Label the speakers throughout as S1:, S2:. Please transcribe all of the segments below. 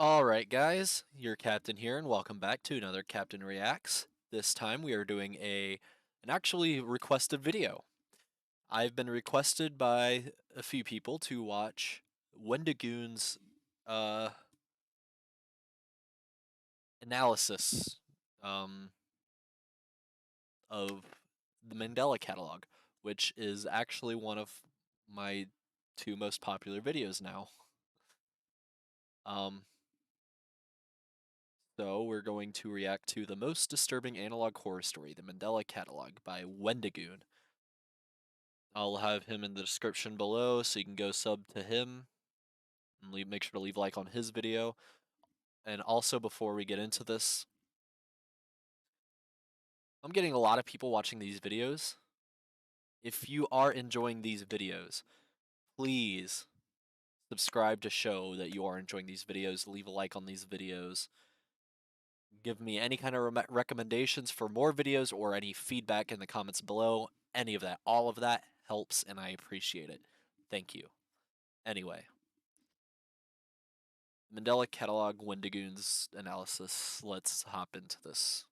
S1: Alright guys, your captain here and welcome back to another Captain Reacts. This time we are doing an actually requested video. I've been requested by a few people to watch Wendigoon's uh analysis um of the Mandela Catalogue, which is actually one of my two most popular videos now. Um So we're going to react to the most disturbing analog horror story, the Mandela Catalogue by Wendigoon. I'll have him in the description below so you can go sub to him and make sure to leave a like on his video. And also before we get into this, I'm getting a lot of people watching these videos. If you are enjoying these videos, please subscribe to show that you are enjoying these videos, leave a like on these videos. Give me any kind of recommendations for more videos or any feedback in the comments below. Any of that. All of that helps and I appreciate it. Thank you. Anyway, Mandela Catalog Wendigoon's analysis. Let's hop into this.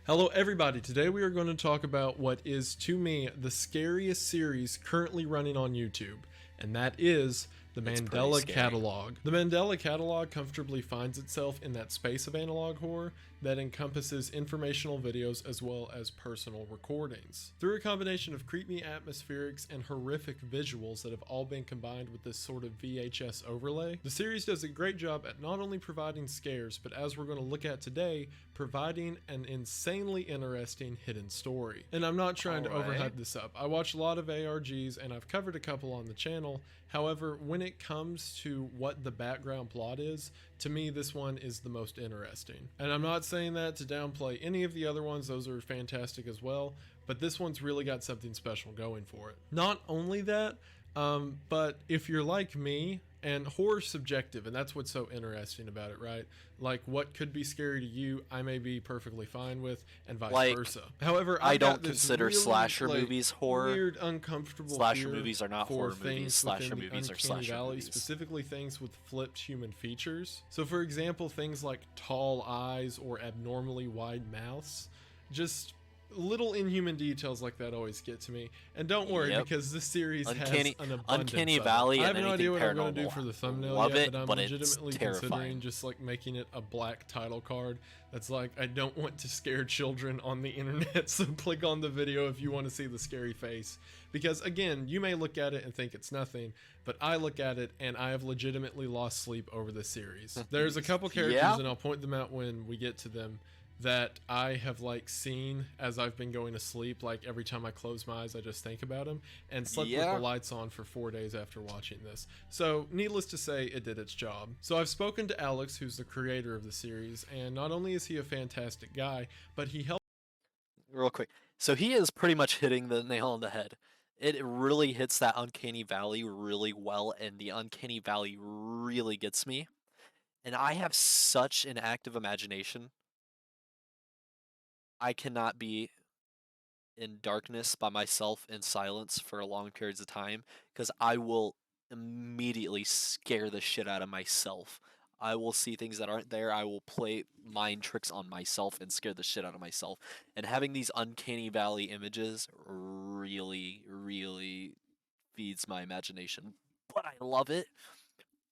S2: Hello everybody, today we are going to talk about what is, to me, the scariest series currently running on YouTube, and that is the Mandela Catalogue. The Mandela Catalogue comfortably finds itself in that space of analog horror that encompasses informational videos as well as personal recordings. Through a combination of creepy atmospherics and horrific visuals that have all been combined with this sort of VHS overlay, the series does a great job at not only providing scares, but as we're going to look at today, providing an insanely interesting hidden story. And I'm not trying to overhype this up. I watch a lot of ARGs and I've covered a couple on the channel. However, when it comes to what the background plot is, to me this one is the most interesting. And I'm not saying that to downplay any of the other ones, those are fantastic as well, but this one's really got something special going for it. Not only that, but if you're like me, and horror's subjective, and that's what's so interesting about it, right? Like, what could be scary to you, I may be perfectly fine with, and vice versa. However,
S1: I don't consider slasher movies horror.
S2: Weird, uncomfortable
S1: slasher movies are not horror movies.
S2: Slasher movies are slasher movies. Specifically things with flipped human features. So, for example, things like tall eyes or abnormally wide mouths. Just little inhuman details like that always get to me. And don't worry, because this series has an abundance
S1: Uncanny Valley.
S2: I have no idea what I'm going to do for the thumbnail yet, but I'm legitimately
S1: terrifying.
S2: considering just like making it a black title card that's like, I don't want to scare children on the internet, so click on the video if you want to see the scary face. Because again, you may look at it and think it's nothing, but I look at it and I have legitimately lost sleep over this series. There's a couple characters and I'll point them out when we get to them that I have like seen as I've been going to sleep. Like every time I close my eyes, I just think about him, and slept with the lights on for 4 days after watching this. So needless to say, it did its job. So I've spoken to Alex, who's the creator of the series, and not only is he a fantastic guy, but he helped.
S1: Real quick. So he is pretty much hitting the nail on the head. It really hits that uncanny valley really well, and the uncanny valley really gets me. And I have such an active imagination. I cannot be in darkness by myself in silence for long periods of time because I will immediately scare the shit out of myself. I will see things that aren't there. I will play mind tricks on myself and scare the shit out of myself. And having these uncanny valley images really, really feeds my imagination. But I love it.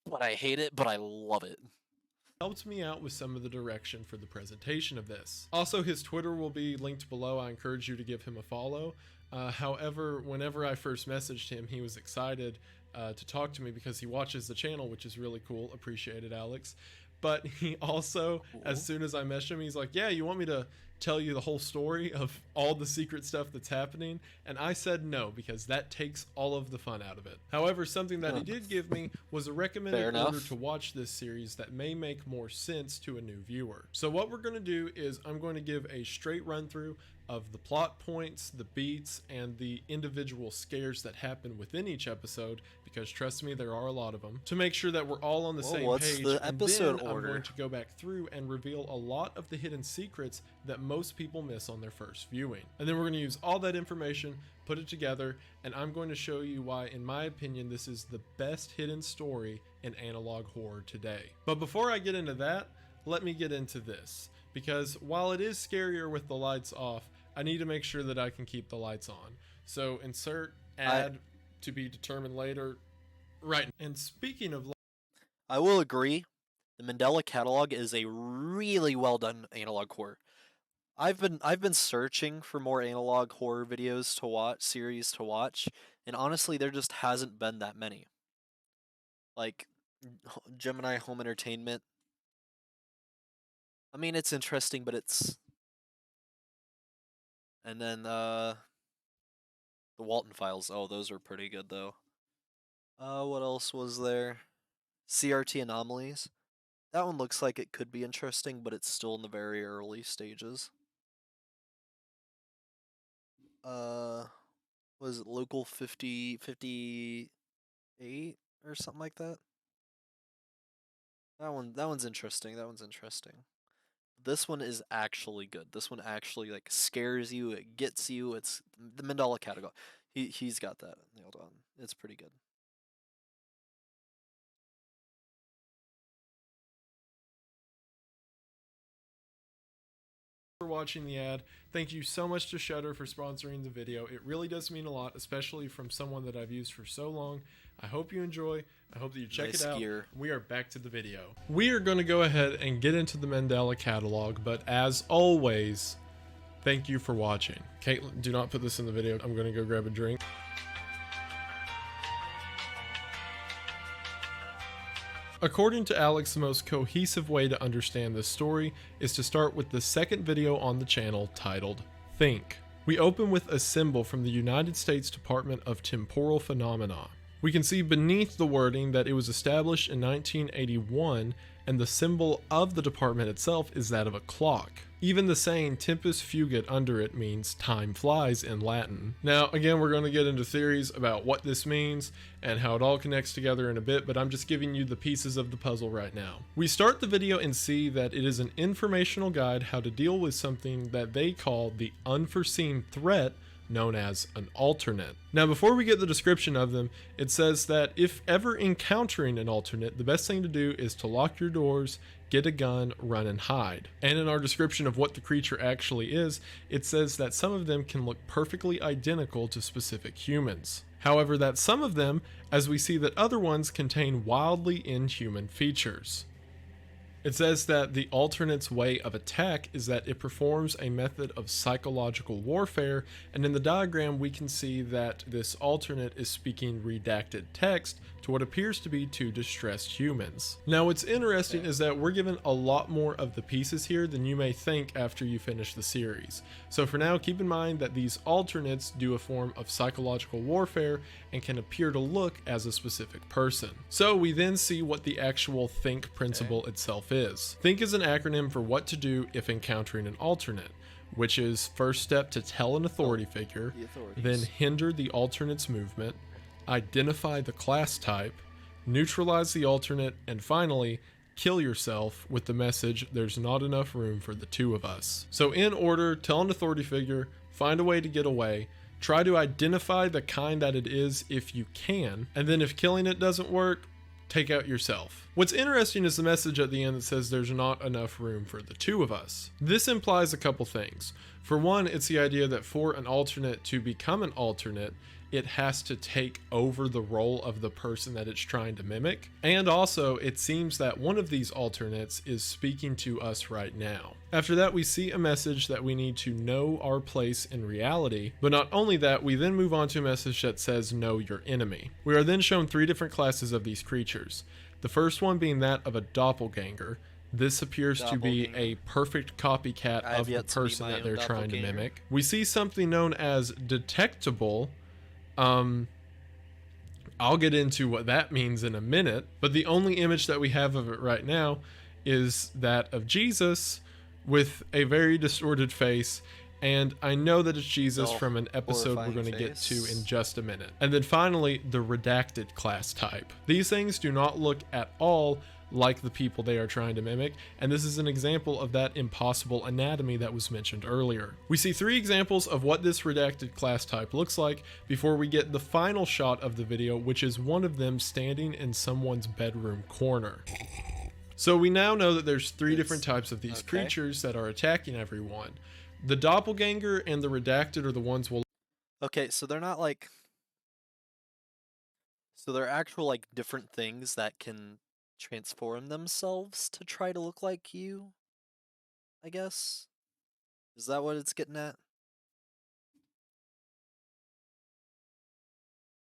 S1: But I hate it. But I love it.
S2: Helped me out with some of the direction for the presentation of this. Also, his Twitter will be linked below. I encourage you to give him a follow. However, whenever I first messaged him, he was excited to talk to me because he watches the channel, which is really cool. Appreciate it, Alex. But he also, as soon as I messaged him, he's like, yeah, you want me to tell you the whole story of all the secret stuff that's happening? And I said no, because that takes all of the fun out of it. However, something that he did give me was a recommended order to watch this series that may make more sense to a new viewer. So what we're going to do is I'm going to give a straight run through of the plot points, the beats, and the individual scares that happen within each episode, because trust me, there are a lot of them, to make sure that we're all on the same page. And then I'm going to go back through and reveal a lot of the hidden secrets that most people miss on their first viewing. And then we're going to use all that information, put it together, and I'm going to show you why, in my opinion, this is the best hidden story in analog horror today. But before I get into that, let me get into this, because while it is scarier with the lights off, I need to make sure that I can keep the lights on. So insert ad to be determined later. Right. And speaking of,
S1: I will agree, the Mandela Catalogue is a really well done analog horror. I've been searching for more analog horror videos to watch, series to watch, and honestly, there just hasn't been that many. Like Gemini Home Entertainment. I mean, it's interesting, but it's. And then the Walton Files. Oh, those are pretty good though. What else was there? CRT Anomalies. That one looks like it could be interesting, but it's still in the very early stages. Was it Local 58 or something like that? That one's interesting. That one's interesting. This one is actually good. This one actually like scares you. It gets you. It's the Mandela Catalogue. He's got that nailed on. It's pretty good.
S2: for watching the ad. Thank you so much to Shudder for sponsoring the video. It really does mean a lot, especially from someone that I've used for so long. I hope you enjoy. I hope that you check it out. We are back to the video. We are going to go ahead and get into the Mandela Catalogue, but as always, thank you for watching. Caitlin, do not put this in the video. I'm going to go grab a drink. According to Alex, the most cohesive way to understand this story is to start with the second video on the channel titled Think. We open with a symbol from the United States Department of Temporal Phenomena. We can see beneath the wording that it was established in 1981, and the symbol of the department itself is that of a clock. Even the saying tempus fugit under it means time flies in Latin. Now, again, we're going to get into theories about what this means and how it all connects together in a bit, but I'm just giving you the pieces of the puzzle right now. We start the video and see that it is an informational guide how to deal with something that they call the unforeseen threat known as an alternate. Now, before we get the description of them, it says that if ever encountering an alternate, the best thing to do is to lock your doors, get a gun, run and hide. And in our description of what the creature actually is, it says that some of them can look perfectly identical to specific humans. However, that some of them, as we see that other ones, contain wildly inhuman features. It says that the alternate's way of attack is that it performs a method of psychological warfare, and in the diagram we can see that this alternate is speaking redacted text to what appears to be two distressed humans. Now, what's interesting is that we're given a lot more of the pieces here than you may think after you finish the series. So for now, keep in mind that these alternates do a form of psychological warfare and can appear to look as a specific person. So we then see what the actual think principle itself is. Think is an acronym for what to do if encountering an alternate, which is first step to tell an authority figure, then hinder the alternate's movement, identify the class type, neutralize the alternate, and finally, kill yourself with the message, "There's not enough room for the two of us." So in order, tell an authority figure, find a way to get away, try to identify the kind that it is if you can, and then if killing it doesn't work, take out yourself. What's interesting is the message at the end that says there's not enough room for the two of us. This implies a couple things. For one, it's the idea that for an alternate to become an alternate, it has to take over the role of the person that it's trying to mimic. And also, it seems that one of these alternates is speaking to us right now. After that, we see a message that we need to know our place in reality. But not only that, we then move on to a message that says know your enemy. We are then shown three different classes of these creatures. The first one being that of a doppelganger. This appears to be a perfect copycat of the person that they're trying to mimic. We see something known as detectable. I'll get into what that means in a minute, but the only image that we have of it right now is that of Jesus with a very distorted face And I know that it's Jesus
S1: The
S2: from an episode we're
S1: horrifying
S2: going to get to
S1: face.
S2: in just a minute. And then finally, the redacted class type. These things do not look at all like the people they are trying to mimic, and this is an example of that impossible anatomy that was mentioned earlier. We see 3 examples of what this redacted class type looks like before we get the final shot of the video, which is one of them standing in someone's bedroom corner. So we now know that there's 3 different types of these creatures that are attacking everyone. The doppelganger and the redacted are the ones we'll...
S1: Okay, so they're not like... So they're actual, like, different things that can transform themselves to try to look like you, I guess? Is that what it's getting at?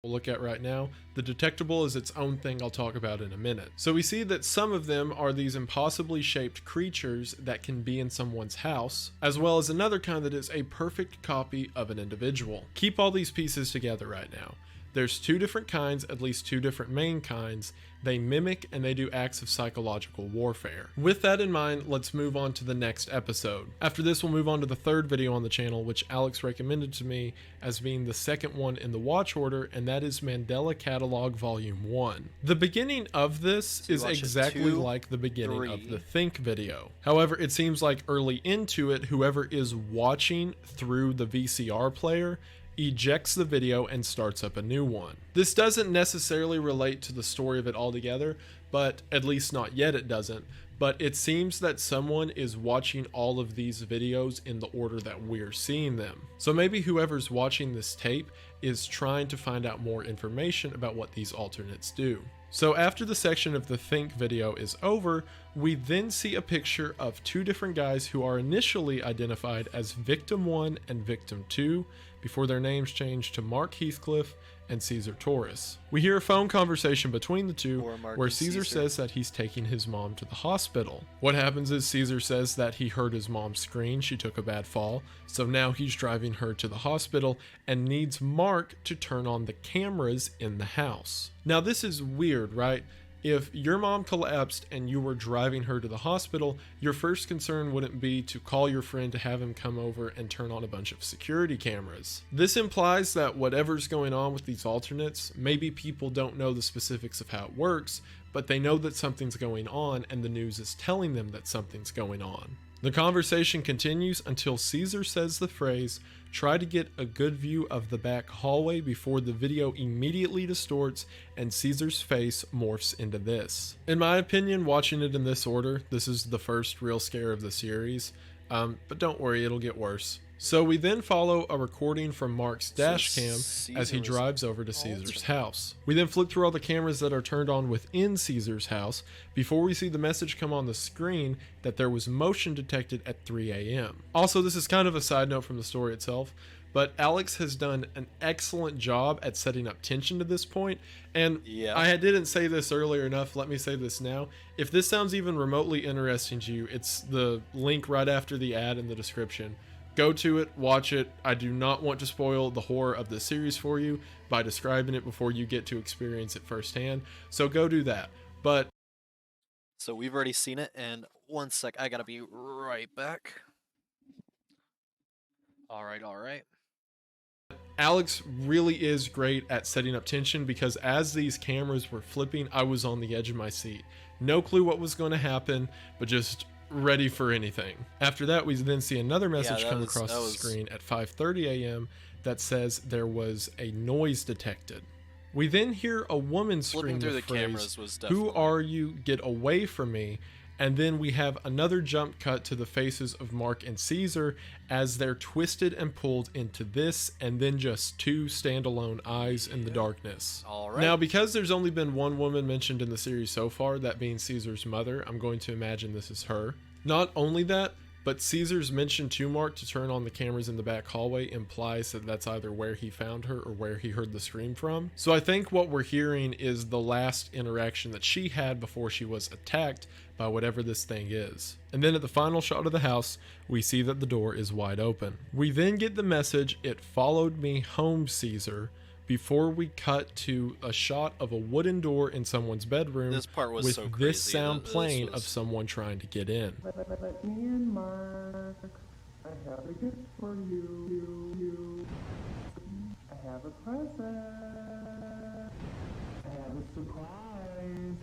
S2: we'll look at right now. The detectable is its own thing I'll talk about in a minute. So we see that some of them are these impossibly shaped creatures that can be in someone's house, as well as another kind that is a perfect copy of an individual. Keep all these pieces together right now. There's 2 different kinds, at least 2 different main kinds. They mimic and they do acts of psychological warfare. With that in mind, let's move on to the next episode. After this, we'll move on to the 3rd video on the channel, which Alex recommended to me as being the 2nd one in the watch order, and that is Mandela Catalogue Volume 1. The beginning of this is exactly like the beginning of the Think video. However, it seems like early into it, whoever is watching through the VCR player ejects the video and starts up a new one. This doesn't necessarily relate to the story of it altogether, but at least not yet it doesn't. But it seems that someone is watching all of these videos in the order that we're seeing them. So maybe whoever's watching this tape is trying to find out more information about what these alternates do. So after the section of the Think video is over, we then see a picture of 2 different guys who are initially identified as Victim 1 and Victim 2 before their names change to Mark Heathcliff and Cesar Torres. We hear a phone conversation between the 2 where Cesar says that he's taking his mom to the hospital. What happens is Cesar says that he heard his mom scream, she took a bad fall, so now he's driving her to the hospital and needs Mark to turn on the cameras in the house. Now this is weird, right? If your mom collapsed and you were driving her to the hospital, your first concern wouldn't be to call your friend to have him come over and turn on a bunch of security cameras. This implies that whatever's going on with these alternates, maybe people don't know the specifics of how it works, but they know that something's going on and the news is telling them that something's going on. The conversation continues until Cesar says the phrase, "Try to get a good view of the back hallway," before the video immediately distorts and Cesar's face morphs into this. In my opinion, watching it in this order, this is the first real scare of the series, but don't worry, it'll get worse. So we then follow a recording from Mark's dash cam as he drives over to Cesar's house. We then flip through all the cameras that are turned on within Cesar's house before we see the message come on the screen that there was motion detected at 3 a.m. Also, this is kind of a side note from the story itself, but Alex has done an excellent job at setting up tension to this point, and I didn't say this earlier enough, let me say this now. If this sounds even remotely interesting to you, it's the link right after the ad in the description. Go to it, watch it. I do not want to spoil the horror of the series for you by describing it before you get to experience it firsthand, so go do that. But
S1: so we've already seen it, and one sec, I gotta be right back. Alright.
S2: Alex really is great at setting up tension because as these cameras were flipping, I was on the edge of my seat. No clue what was going to happen, but just ready for anything. After that, we then see another message come across the screen at 5:30 a.m. that says there was a noise detected. We then hear a woman scream the phrase, "Who are you? Get away from me." And then we have another jump cut to the faces of Mark and Cesar as they're twisted and pulled into this, and then just 2 standalone eyes in the darkness. Now, because there's only been one woman mentioned in the series so far, that being Cesar's mother, I'm going to imagine this is her. Not only that, but Cesar's mention to Mark to turn on the cameras in the back hallway implies that that's either where he found her or where he heard the scream from. So I think what we're hearing is the last interaction that she had before she was attacked by whatever this thing is. And then at the final shot of the house, we see that the door is wide open. We then get the message, "It followed me home, Cesar," before we cut to a shot of a wooden door in someone's bedroom with this sound playing of someone trying to get in.
S3: Let me in, Mark. I have a gift for you. I have a present. I have a surprise.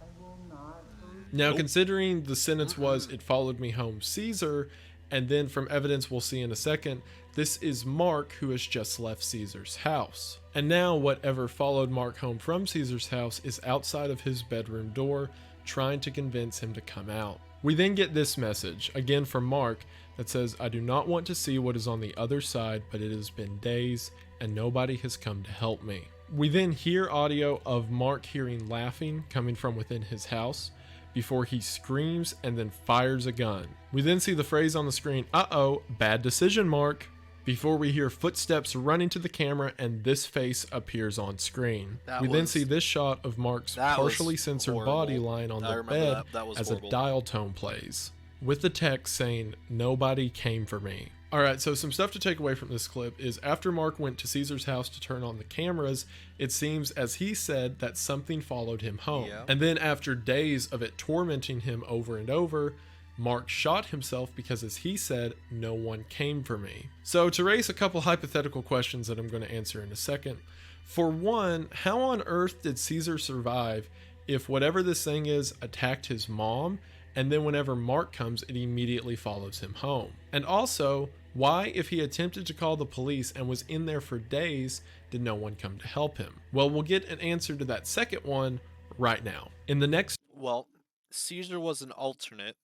S3: I will not hurt.
S2: Now, considering the sentence was, "It followed me home, Caesar," and then from evidence we'll see in a second, this is Mark who has just left Caesar's house. And now whatever followed Mark home from Caesar's house is outside of his bedroom door, trying to convince him to come out. We then get this message, again from Mark, that says, "I do not want to see what is on the other side, but it has been days and nobody has come to help me." We then hear audio of Mark hearing laughing coming from within his house before he screams and then fires a gun. We then see the phrase on the screen, "Uh-oh, bad decision, Mark," before we hear footsteps running to the camera and this face appears on screen. We then see this shot of Mark's partially censored body lying on the bed as a dial tone plays, with the text saying, "Nobody came for me." Alright, so some stuff to take away from this clip is after Mark went to Caesar's house to turn on the cameras, it seems, as he said, that something followed him home. Yeah. And then after days of it tormenting him over and over, Mark shot himself because, as he said, "No one came for me." So to raise a couple hypothetical questions that I'm going to answer in a second. For one, how on earth did Caesar survive if whatever this thing is attacked his mom, and then whenever Mark comes, it immediately follows him home? And also, why, if he attempted to call the police and was in there for days, did no one come to help him? Well, we'll get an answer to that second one right now. In the next...
S1: Well, Caesar was an alternate,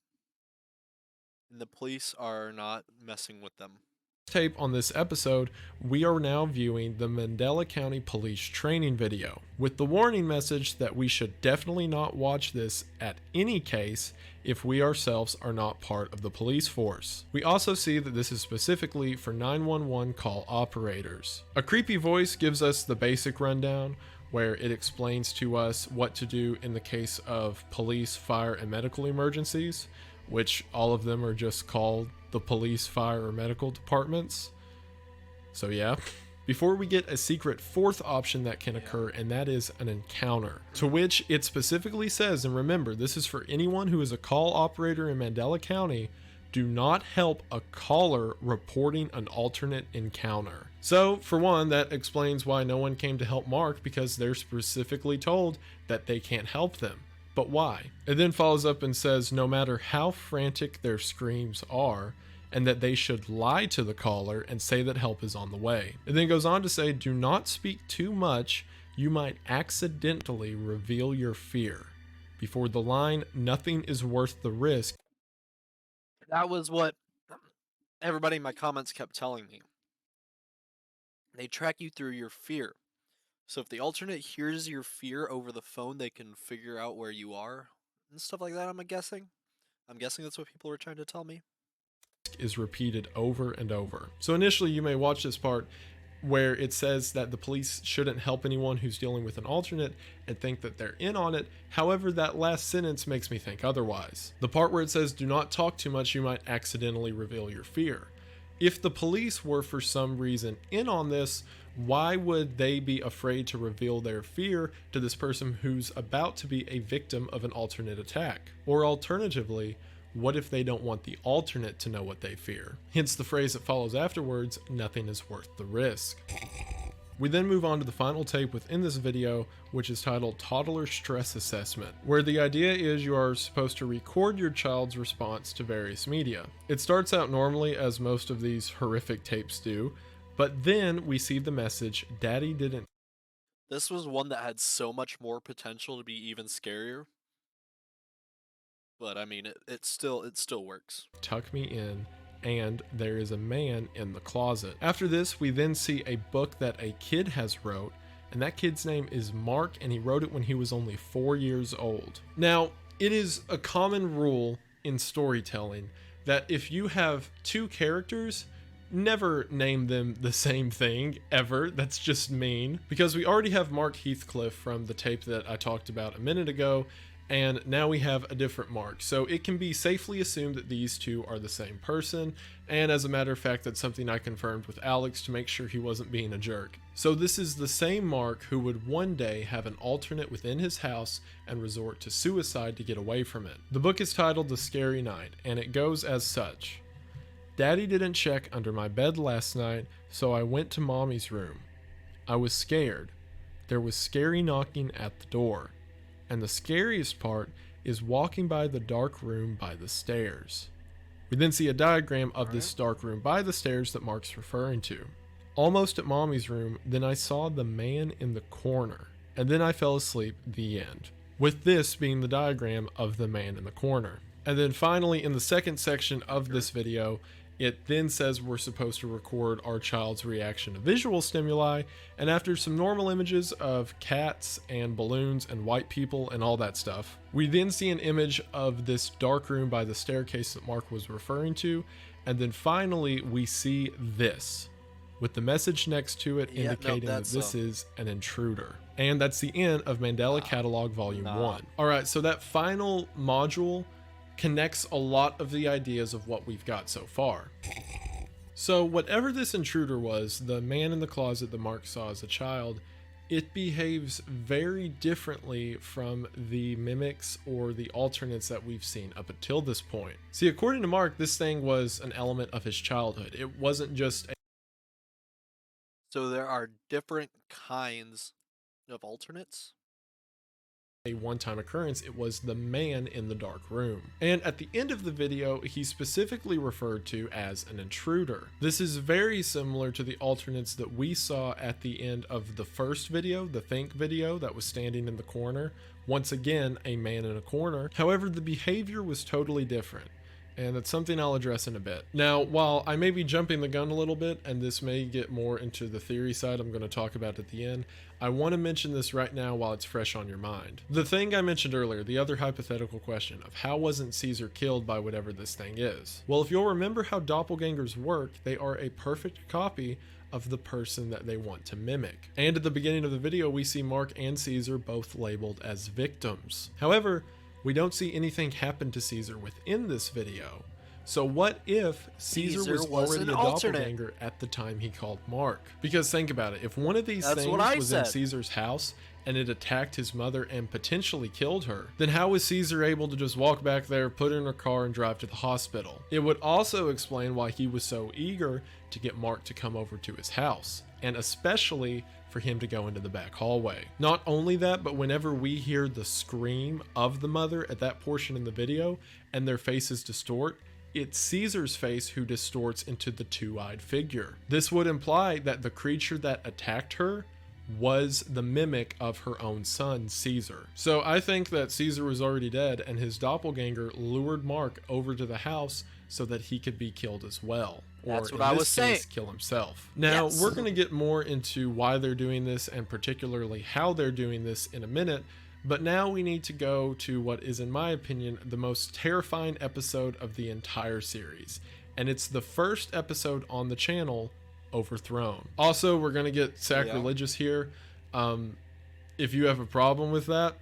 S1: and the police are not messing with them.
S2: Tape on this episode, we are now viewing the Mandela County Police training video, with the warning message that we should definitely not watch this at any case if we ourselves are not part of the police force. We also see that this is specifically for 911 call operators. A creepy voice gives us the basic rundown, where it explains to us what to do in the case of police, fire, and medical emergencies, which all of them are just called the police, fire, or medical departments. So yeah. Before we get a secret fourth option that can occur, and that is an encounter, to which it specifically says, and remember, this is for anyone who is a call operator in Mandela County, do not help a caller reporting an alternate encounter. So, for one, that explains why no one came to help Mark, because they're specifically told that they can't help them. But why? It then follows up and says no matter how frantic their screams are, and that they should lie to the caller and say that help is on the way. It then goes on to say, do not speak too much, you might accidentally reveal your fear. Before the line, nothing is worth the risk.
S1: That was what everybody in my comments kept telling me. They track you through your fear. So if the alternate hears your fear over the phone, they can figure out where you are and stuff like that, I'm guessing. I'm guessing that's what people were trying to tell me.
S2: Is repeated over and over. So initially you may watch this part where it says that the police shouldn't help anyone who's dealing with an alternate and think that they're in on it. However, that last sentence makes me think otherwise. The part where it says do not talk too much, you might accidentally reveal your fear. If the police were for some reason in on this, why would they be afraid to reveal their fear to this person who's about to be a victim of an alternate attack? Or alternatively, what if they don't want the alternate to know what they fear? Hence the phrase that follows afterwards, nothing is worth the risk. We then move on to the final tape within this video, which is titled Toddler Stress Assessment, where the idea is you are supposed to record your child's response to various media. It starts out normally, as most of these horrific tapes do, but then we see the message, Daddy didn't.
S1: This was one that had so much more potential to be even scarier. But I mean, it still works.
S2: Tuck me in, and there is a man in the closet. After this, we then see a book that a kid has wrote, and that kid's name is Mark, and he wrote it when he was only 4 years old. Now, it is a common rule in storytelling that if you have two characters, never name them the same thing, ever. That's just mean. Because we already have Mark Heathcliff from the tape that I talked about a minute ago, and now we have a different Mark. So it can be safely assumed that these two are the same person, and as a matter of fact, that's something I confirmed with Alex to make sure he wasn't being a jerk. So this is the same Mark who would one day have an alternate within his house and resort to suicide to get away from it. The book is titled The Scary Night, and it goes as such. Daddy didn't check under my bed last night, so I went to Mommy's room. I was scared. There was scary knocking at the door. And the scariest part is walking by the dark room by the stairs. We then see a diagram of this dark room by the stairs that Mark's referring to. Almost at Mommy's room, then I saw the man in the corner, and then I fell asleep. The end. With this being the diagram of the man in the corner. And then finally, in the second section of this video, it then says we're supposed to record our child's reaction to visual stimuli, and after some normal images of cats and balloons and white people and all that stuff, we then see an image of this dark room by the staircase that Mark was referring to, and then finally we see this, with the message next to it indicating that this is an intruder. And that's the end of Mandela Catalogue Volume 1. Alright, so that final module connects a lot of the ideas of what we've got so far. So whatever this intruder was, the man in the closet that Mark saw as a child, it behaves very differently from the mimics or the alternates that we've seen up until this point. See, according to Mark, this thing was an element of his childhood. It wasn't just a...
S1: So there are different kinds of alternates?
S2: A one-time occurrence. It was the man in the dark room. And at the end of the video, he's specifically referred to as an intruder. This is very similar to the alternates that we saw at the end of the first video, the Think video that was standing in the corner. Once again, a man in a corner. However, the behavior was totally different. And that's something I'll address in a bit. Now, while I may be jumping the gun a little bit, and this may get more into the theory side I'm going to talk about at the end, I want to mention this right now while it's fresh on your mind. The thing I mentioned earlier, the other hypothetical question of how wasn't Cesar killed by whatever this thing is? Well, if you'll remember how doppelgangers work, they are a perfect copy of the person that they want to mimic. And at the beginning of the video, we see Mark and Cesar both labeled as victims. However, we don't see anything happen to Cesar within this video. So what if Cesar was already a doppelganger at the time he called Mark? Because think about it, if one of these things was in Cesar's house and it attacked his mother and potentially killed her, then how was Cesar able to just walk back there, put her in a car, and drive to the hospital? It would also explain why he was so eager to get Mark to come over to his house, and especially for him to go into the back hallway. Not only that, but whenever we hear the scream of the mother at that portion in the video and their faces distort, it's Cesar's face who distorts into the two-eyed figure. This would imply that the creature that attacked her was the mimic of her own son, Cesar. So I think that Cesar was already dead and his doppelganger lured Mark over to the house so that he could be killed as well.
S1: That's
S2: or
S1: what I was saying.
S2: Kill himself. Now, we're going to get more into why they're doing this and particularly how they're doing this in a minute, but now we need to go to what is, in my opinion, the most terrifying episode of the entire series. And it's the first episode on the channel, Overthrown. Also, we're going to get sacrilegious here. If you have a problem with that,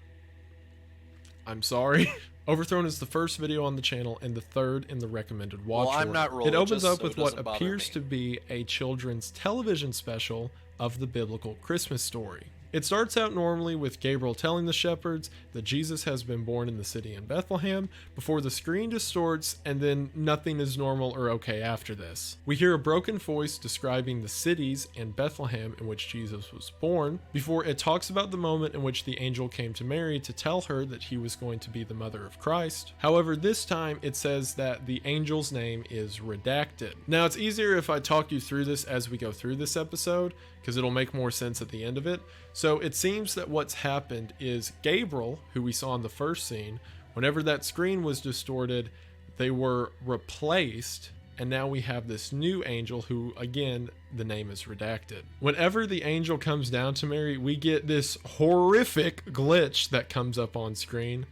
S2: I'm sorry. Overthrown is the first video on the channel and the third in the recommended watch order.
S1: I'm not religious,
S2: it opens up
S1: so
S2: with
S1: it
S2: what
S1: doesn't bother
S2: appears
S1: me.
S2: to be a children's television special of the biblical Christmas story. It starts out normally with Gabriel telling the shepherds that Jesus has been born in the city in Bethlehem before the screen distorts, and then nothing is normal or okay after this. We hear a broken voice describing the cities and Bethlehem in which Jesus was born before it talks about the moment in which the angel came to Mary to tell her that he was going to be the mother of Christ. However, this time it says that the angel's name is redacted. Now, it's easier if I talk you through this as we go through this episode, because it'll make more sense at the end of it. So it seems that what's happened is Gabriel, who we saw in the first scene, whenever that screen was distorted, they were replaced, and now we have this new angel who, again, the name is redacted. Whenever the angel comes down to Mary, we get this horrific glitch that comes up on screen.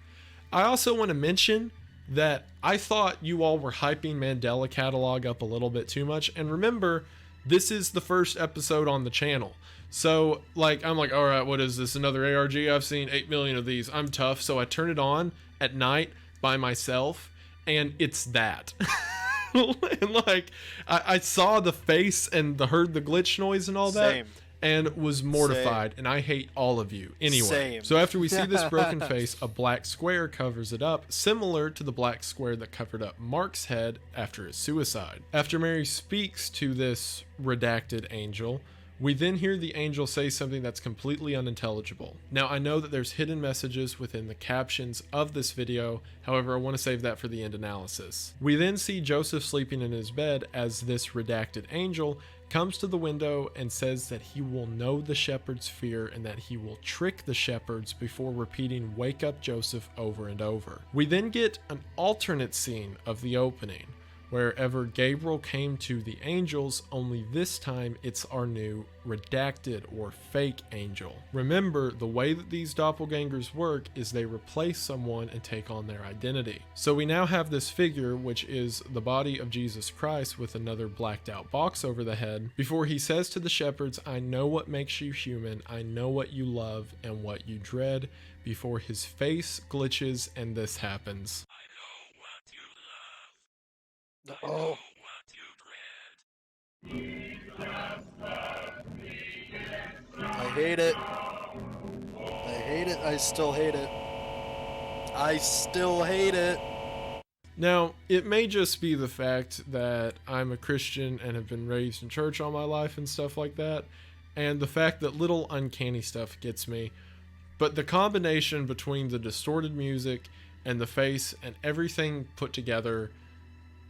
S2: I also want to mention that I thought you all were hyping Mandela Catalogue up a little bit too much, and remember, this is the first episode on the channel. So, I'm like, all right, what is this? Another ARG? I've seen 8 million of these. I'm tough. So I turn it on at night by myself, and it's that. And I saw the face and heard the glitch noise and all that.
S1: Same.
S2: and was mortified, and I hate all of you. Anyway,
S1: Same.
S2: so after we see this broken face, a black square covers it up, similar to the black square that covered up Mark's head after his suicide. After Mary speaks to this redacted angel, we then hear the angel say something that's completely unintelligible. Now, I know that there's hidden messages within the captions of this video, however, I want to save that for the end analysis. We then see Joseph sleeping in his bed as this redacted angel comes to the window and says that he will know the shepherd's fear and that he will trick the shepherds before repeating "Wake up, Joseph" over and over. We then get an alternate scene of the opening, wherever Gabriel came to the angels, only this time it's our new redacted or fake angel. Remember, the way that these doppelgangers work is they replace someone and take on their identity. So we now have this figure, which is the body of Jesus Christ with another blacked out box over the head, before he says to the shepherds, "I know what makes you human, I know what you love and what you dread," before his face glitches and this happens.
S1: Oh. I hate it. I hate it. I still hate it. I still hate it.
S2: Now, it may just be the fact that I'm a Christian and have been raised in church all my life and stuff like that, and the fact that little uncanny stuff gets me, but the combination between the distorted music and the face and everything put together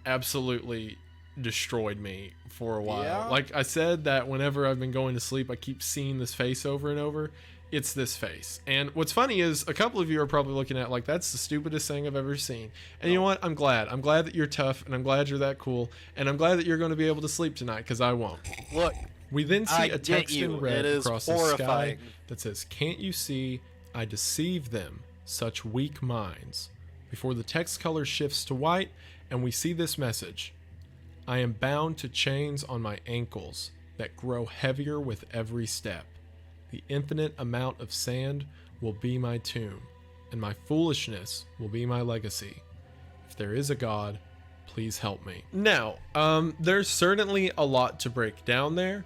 S2: absolutely destroyed me for a while.
S1: Yeah.
S2: Like I said, that whenever I've been going to sleep, I keep seeing this face over and over. It's this face. And what's funny is a couple of you are probably looking at like, that's the stupidest thing I've ever seen. And you know what? I'm glad that you're tough, and I'm glad you're that cool, and I'm glad that you're going to be able to sleep tonight, because I won't.
S1: Look,
S2: We then see
S1: I
S2: a
S1: get
S2: text
S1: you.
S2: in red
S1: It is
S2: across the
S1: horrifying.
S2: sky that says, "Can't you see I deceive them, such weak minds?" Before the text color shifts to white, and we see this message: "I am bound to chains on my ankles that grow heavier with every step. The infinite amount of sand will be my tomb, and my foolishness will be my legacy. If there is a God, please help me." Now, there's certainly a lot to break down there,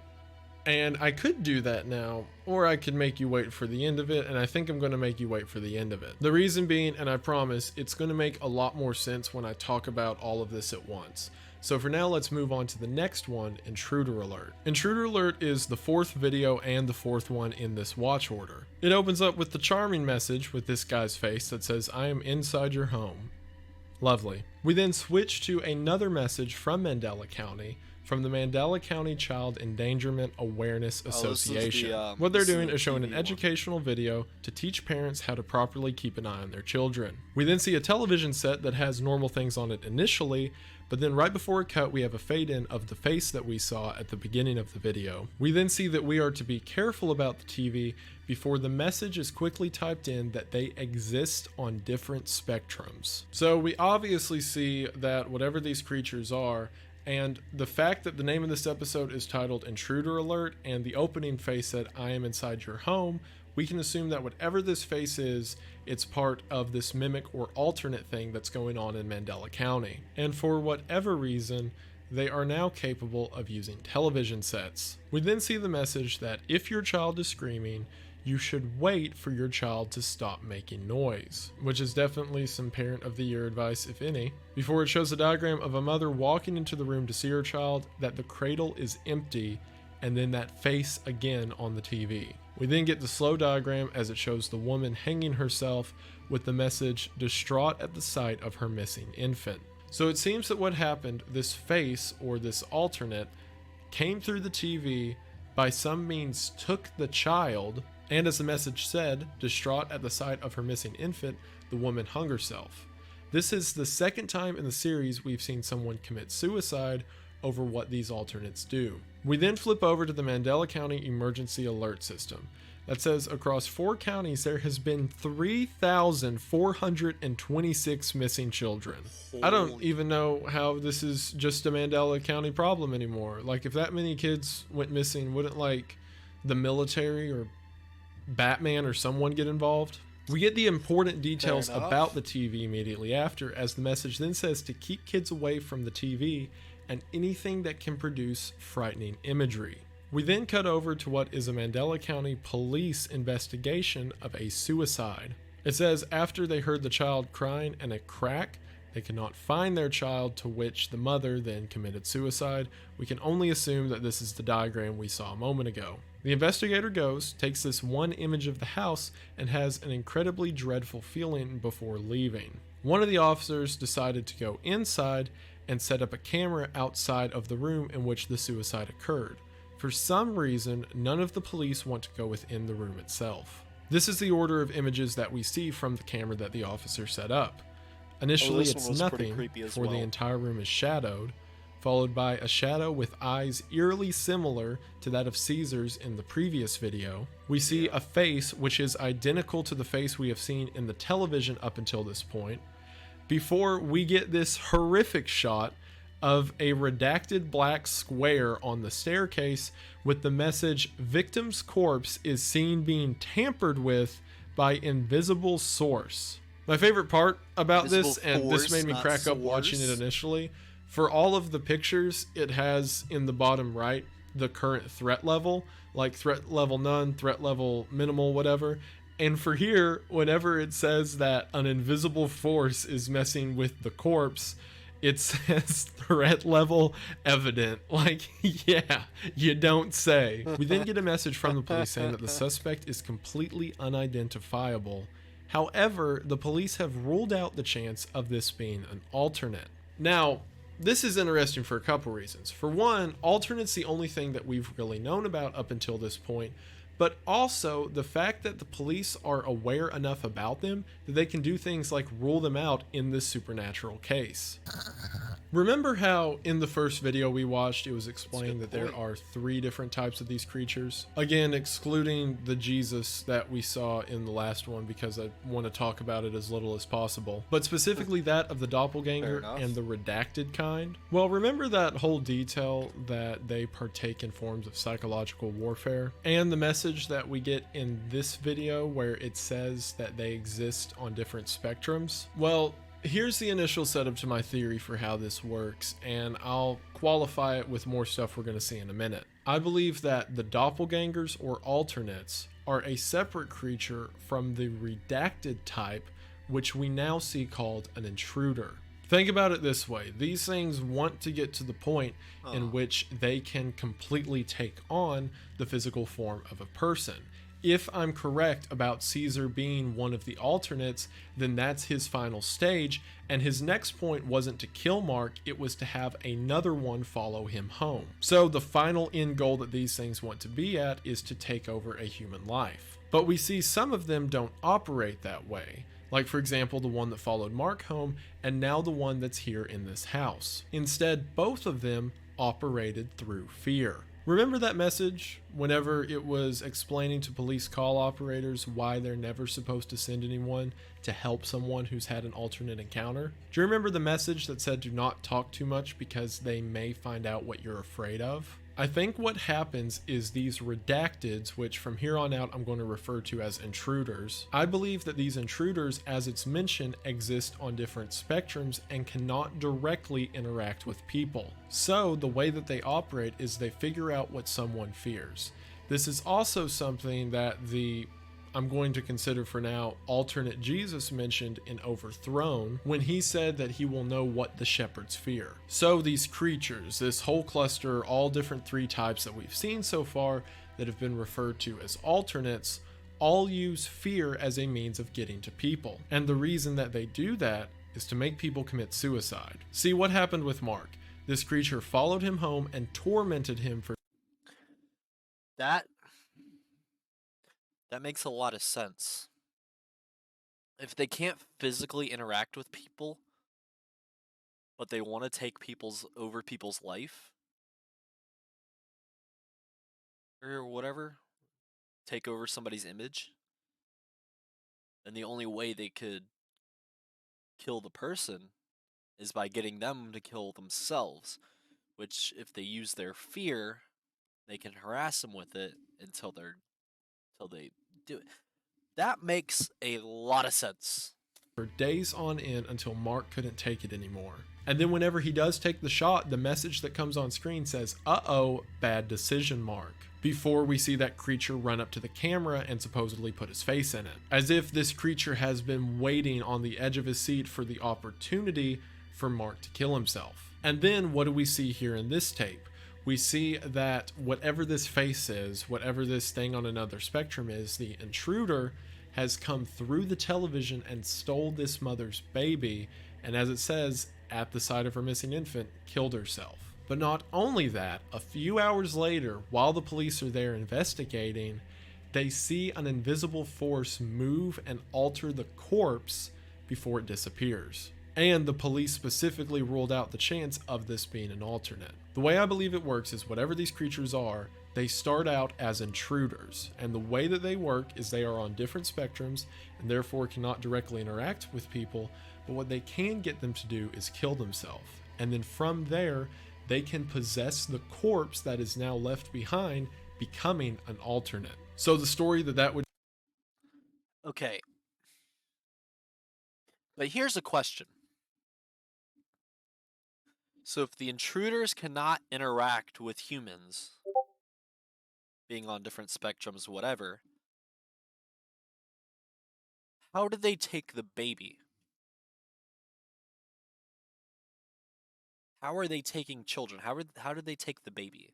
S2: and I could do that now, or I could make you wait for the end of it, and I think I'm going to make you wait for the end of it. The reason being, and I promise, it's going to make a lot more sense when I talk about all of this at once. So for now, let's move on to the next one, Intruder Alert. Intruder Alert is the fourth video and the fourth one in this watch order. It opens up with the charming message with this guy's face that says, "I am inside your home." Lovely. We then switch to another message from Mandela County, from the Mandela County Child Endangerment Awareness Association. What they're doing is showing an educational video to teach parents how to properly keep an eye on their children. We then see a television set that has normal things on it initially, but then right before a cut, we have a fade in of the face that we saw at the beginning of the video. We then see that we are to be careful about the TV before the message is quickly typed in that they exist on different spectrums. So we obviously see that whatever these creatures are, and the fact that the name of this episode is titled Intruder Alert and the opening face said, "I am inside your home," we can assume that whatever this face is, it's part of this mimic or alternate thing that's going on in Mandela County. And for whatever reason, they are now capable of using television sets. We then see the message that if your child is screaming, you should wait for your child to stop making noise, which is definitely some parent of the year advice, if any. Before it shows a diagram of a mother walking into the room to see her child, that the cradle is empty, and then that face again on the TV. We then get the slow diagram as it shows the woman hanging herself with the message, "Distraught at the sight of her missing infant." So it seems that what happened, this face or this alternate came through the TV, by some means took the child, and as the message said, distraught at the sight of her missing infant, the woman hung herself. This is the second time in the series we've seen someone commit suicide over what these alternates do. We then flip over to the Mandela County Emergency Alert System. That says across 4 counties there has been 3,426 missing children. I don't even know how this is just a Mandela County problem anymore. Like, if that many kids went missing, wouldn't like the military or Batman or someone get involved? We get the important details about the TV immediately after, as the message then says to keep kids away from the TV and anything that can produce frightening imagery. We then cut over to what is a Mandela County police investigation of a suicide. It says after they heard the child crying and a crack, they could not find their child, to which the mother then committed suicide. We can only assume that this is the diagram we saw a moment ago. The investigator goes, takes this one image of the house, and has an incredibly dreadful feeling before leaving. One of the officers decided to go inside and set up a camera outside of the room in which the suicide occurred. For some reason, none of the police want to go within the room itself. This is the order of images that we see from the camera that the officer set up. Initially, it's nothing, for the entire room is shadowed, followed by a shadow with eyes eerily similar to that of Cesar's in the previous video. We see a face which is identical to the face we have seen in the television up until this point, before we get this horrific shot of a redacted black square on the staircase with the message, "Victim's corpse is seen being tampered with by invisible source." My favorite part about this, and this made me crack up watching it initially, for all of the pictures, it has in the bottom right the current threat level, like threat level none, threat level minimal, whatever. And for here, whenever it says that an invisible force is messing with the corpse, it says threat level evident. Like, yeah, you don't say. We then get a message from the police saying that the suspect is completely unidentifiable. However, the police have ruled out the chance of this being an alternate. Now, this is interesting for a couple reasons. For one, alternate's the only thing that we've really known about up until this point, but also the fact that the police are aware enough about them that they can do things like rule them out in this supernatural case. Remember how in the first video we watched it was explained that there are 3 different types of these creatures? Again, excluding the Jesus that we saw in the last one because I want to talk about it as little as possible, but specifically that of the doppelganger and the redacted kind. Well, remember that whole detail that they partake in forms of psychological warfare, and the message that we get in this video where it says that they exist on different spectrums? Well, here's the initial setup to my theory for how this works, and I'll qualify it with more stuff we're going to see in a minute. I believe that the doppelgangers or alternates are a separate creature from the redacted type, which we now see called an intruder. Think about it this way. These things want to get to the point in which they can completely take on the physical form of a person. If I'm correct about Cesar being one of the alternates, then that's his final stage, and his next point wasn't to kill Mark, it was to have another one follow him home. So the final end goal that these things want to be at is to take over a human life. But we see some of them don't operate that way. Like, for example, the one that followed Mark home, and now the one that's here in this house. Instead, both of them operated through fear. Remember that message whenever it was explaining to police call operators why they're never supposed to send anyone to help someone who's had an alternate encounter? Do you remember the message that said do not talk too much because they may find out what you're afraid of? I think what happens is these redacteds, which from here on out I'm going to refer to as intruders, I believe that these intruders, as it's mentioned, exist on different spectrums and cannot directly interact with people. So the way that they operate is they figure out what someone fears. This is also something that I'm going to consider for now alternate Jesus mentioned in Overthrown when he said that he will know what the shepherds fear. So these creatures, this whole cluster, all different 3 types that we've seen so far that have been referred to as alternates, all use fear as a means of getting to people. And the reason that they do that is to make people commit suicide. See what happened with Mark. This creature followed him home and tormented him for
S1: That makes a lot of sense. If they can't physically interact with people, but they want to take over people's life, or whatever, take over somebody's image, then the only way they could kill the person is by getting them to kill themselves, which if they use their fear, they can harass them with it until they do it. That makes a lot of sense.
S2: For days on end until Mark couldn't take it anymore. And then whenever he does take the shot, the message that comes on screen says, "Uh-oh, bad decision, Mark." before we see that creature run up to the camera and supposedly put his face in it. As if this creature has been waiting on the edge of his seat for the opportunity for Mark to kill himself. And then what do we see here in this tape? We see that whatever this face is, whatever this thing on another spectrum is, the intruder has come through the television and stole this mother's baby, and as it says, at the sight of her missing infant, killed herself. But not only that, a few hours later, while the police are there investigating, they see an invisible force move and alter the corpse before it disappears. And the police specifically ruled out the chance of this being an alternate. The way I believe it works is whatever these creatures are, they start out as intruders, and the way that they work is they are on different spectrums and therefore cannot directly interact with people, but what they can get them to do is kill themselves. And then from there, they can possess the corpse that is now left behind, becoming an alternate. So the story that would...
S1: Okay. But here's a question. So if the intruders cannot interact with humans, being on different spectrums, whatever, how did they take the baby? How are they taking children? How did they take the baby?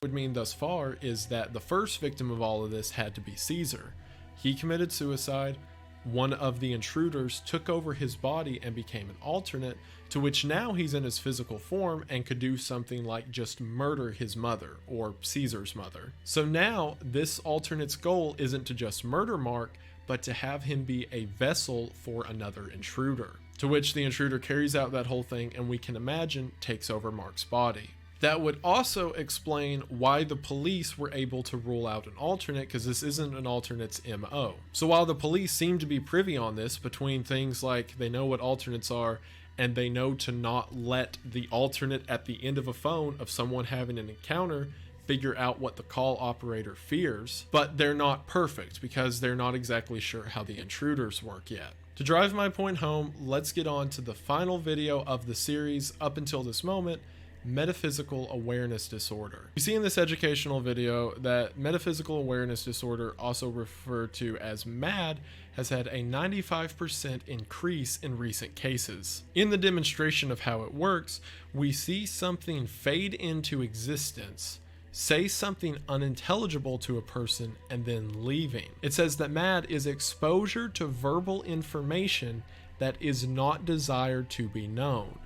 S2: Would mean thus far is that the first victim of all of this had to be Cesar. He committed suicide. One of the intruders took over his body and became an alternate, to which now he's in his physical form and could do something like just murder his mother, or Caesar's mother. So now this alternate's goal isn't to just murder Mark, but to have him be a vessel for another intruder, to which the intruder carries out that whole thing and we can imagine takes over Mark's body. That would also explain why the police were able to rule out an alternate, because this isn't an alternate's MO. So while the police seem to be privy on this, between things like they know what alternates are and they know to not let the alternate at the end of a phone of someone having an encounter figure out what the call operator fears, but they're not perfect because they're not exactly sure how the intruders work yet. To drive my point home, let's get on to the final video of the series up until this moment, Metaphysical Awareness Disorder. You see in this educational video that metaphysical awareness disorder, also referred to as MAD, has had a 95% increase in recent cases. In the demonstration of how it works, we see something fade into existence, say something unintelligible to a person, and then leaving. It says that MAD is exposure to verbal information that is not desired to be known,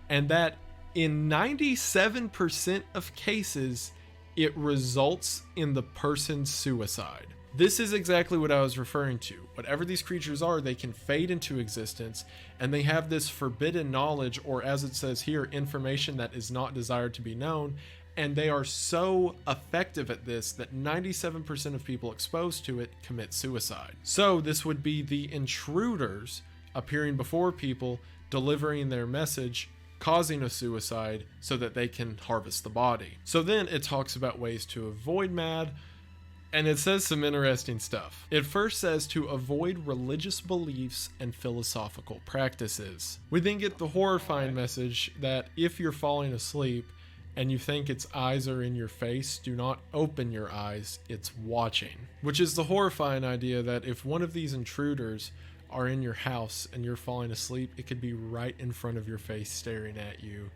S2: and that in 97% of cases, it results in the person's suicide. This is exactly what I was referring to. Whatever these creatures are, they can fade into existence, and they have this forbidden knowledge, or as it says here, information that is not desired to be known, and they are so effective at this that 97% of people exposed to it commit suicide. So this would be the intruders appearing before people, delivering their message, causing a suicide so that they can harvest the body. So then it talks about ways to avoid MAD, and it says some interesting stuff. It first says to avoid religious beliefs and philosophical practices. We then get the horrifying message that if you're falling asleep and you think its eyes are in your face, do not open your eyes, it's watching. Which is the horrifying idea that if one of these intruders are in your house and you're falling asleep, it could be right in front of your face staring at you.